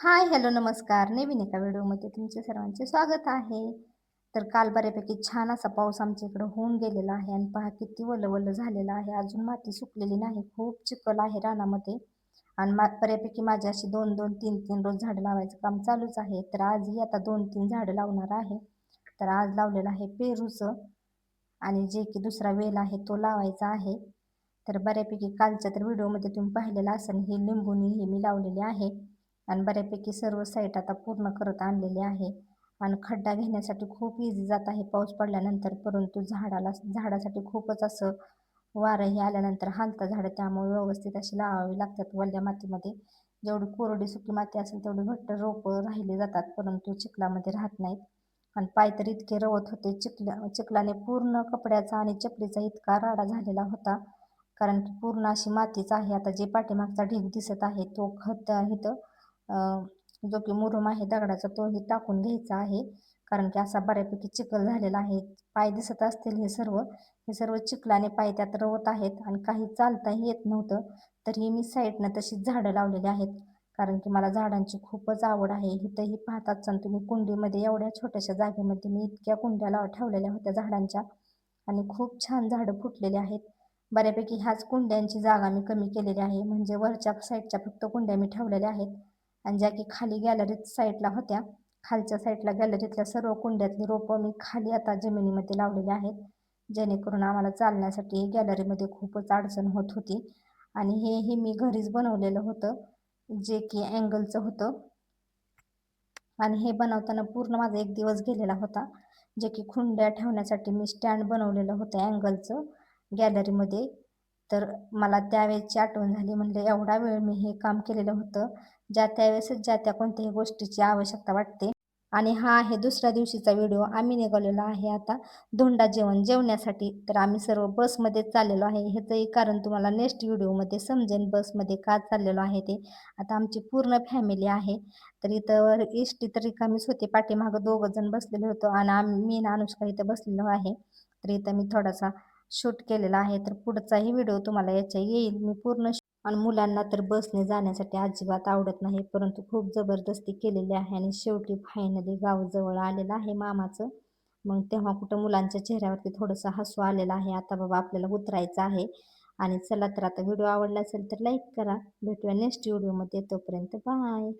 हाय, hello, नमस्कार. नवीन एका व्हिडिओमध्ये तुमचे सर्वांचे स्वागत आहे. तर काल बऱ्यापैकी छान असा पाऊस आमच्या इकडं होऊन गेलेला आहे आणि पहा किती वलं-वलं झालेलं आहे. अजून माती सुकलेली नाही. खूप चिखल आहे रानामध्ये आणि बऱ्यापैकी माझी अशी 2-2, 3-3 रोज झाडं लावायचं काम चालूच आहे. तर आजही आता 2-3 झाडं लावणार आहे. तर आज लावलेलं आहे पेरूचं आणि जे की दुसरा वेल आहे तो लावायचा आहे. तर बऱ्यापैकी कालच्या तर व्हिडिओमध्ये तुम्ही पाहिलेलं असेल, ही लिंबुनी ही मी लावलेली आहे आणि बऱ्यापैकी सर्व साईट आता पूर्ण करत आणलेली आहे आणि खड्डा घेण्यासाठी खूप इझी जात आहे पाऊस पडल्यानंतर. परंतु झाडासाठी खूपच असं वारंही आल्यानंतर हालतं झाडं, त्यामुळे व्यवस्थित अशी लावावी लागतात वल्ल्या मातीमध्ये. जेवढी कोरडी सुकी माती असेल तेवढी घट्ट रोपं राहिली जातात, परंतु चिखलामध्ये राहत नाहीत. आणि पाय तर इतके रवत होते, चिखलाने पूर्ण कपड्याचा आणि चपलीचा इतका राडा झालेला होता. कारण की पूर्ण अशी मातीच आहे. आता जे पाठीमागचा ढीग दिसत आहे तो खत इथं जो की मुरुम आहे दगडाचा तोही टाकून घ्यायचा आहे. कारण की असा बऱ्यापैकी चिखल झालेला आहे. पाय दिसत असतील हे सर्व चिखलाने पाय त्यात रवत आहेत आणि काही चालताही येत नव्हतं. तरीही मी साईडनं तशीच झाडं लावलेली आहेत. कारण की मला झाडांची खूपच आवड आहे. इथंही पाहताच तुम्ही कुंडीमध्ये एवढ्या छोट्याशा जागेमध्ये मी इतक्या कुंड्या ठेवलेल्या होत्या झाडांच्या आणि खूप छान झाडं फुटलेली आहेत. बऱ्यापैकी ह्याच कुंड्यांची जागा मी कमी केलेली आहे. म्हणजे वरच्या साईडच्या फक्त कुंड्या मी ठेवलेल्या आहेत आणि ज्या की खाली गॅलरीत साईडला होत्या, खालच्या साईडला गॅलरीतल्या सर्व कुंड्यातली रोपं मी खाली आता जमिनीमध्ये लावलेली आहेत. जेणेकरून आम्हाला चालण्यासाठी गॅलरीमध्ये खूपच अडचण होत होती आणि हेही मी घरीच बनवलेलं होतं, जे की अँगलचं होतं आणि हे बनवताना पूर्ण माझा एक दिवस गेलेला होता. जे की कुंड्या ठेवण्यासाठी मी स्टँड बनवलेलं होतं अँगलचं गॅलरीमध्ये. तर मला त्यावेळेची आठवण झाली, म्हणलं एवढा वेळ मी हे काम केलेलं होतं. ज्या त्यावेळेसच ज्या त्या कोणत्याही गोष्टीची आवश्यकता वाटते. आणि हा आहे दुसऱ्या दिवशीचा व्हिडिओ. आम्ही निघालेलो आहे आता धोंडा जेवण्यासाठी. तर आम्ही सर्व बसमध्येच चाललेलो आहे. ह्याचंही कारण तुम्हाला नेक्स्ट व्हिडिओमध्ये समजेल बसमध्ये का चाललेलो आहे ते. आता आमची पूर्ण फॅमिली आहे. तर इथं एस-टी तर रिकामीच होती. पाठीमागं दोघं जण बसलेले होतो आणि मी आणि अनुष्का इथं बसलेलो आहे. तर इथं मी थोडासा शूट केलेला आहे. तर पुढचाही व्हिडिओ तुम्हाला याच्या येईल. मी पूर्ण आणि मुलांना तर बसने जाण्यासाठी अजिबात आवडत नाही, परंतु खूप जबरदस्ती केलेली आहे आणि शेवटी फायनली गाव जवळ आलेलं आहे मामाचं. मग तेव्हा कुठं मुलांच्या चेहऱ्यावरती थोडंसं हसू आलेलं आहे. आता बाबा आपल्याला उतरायचं आहे आणि चला तर आता व्हिडिओ आवडला असेल तर लाईक करा. भेटूया नेक्स्ट व्हिडिओमध्ये. तोपर्यंत बाय.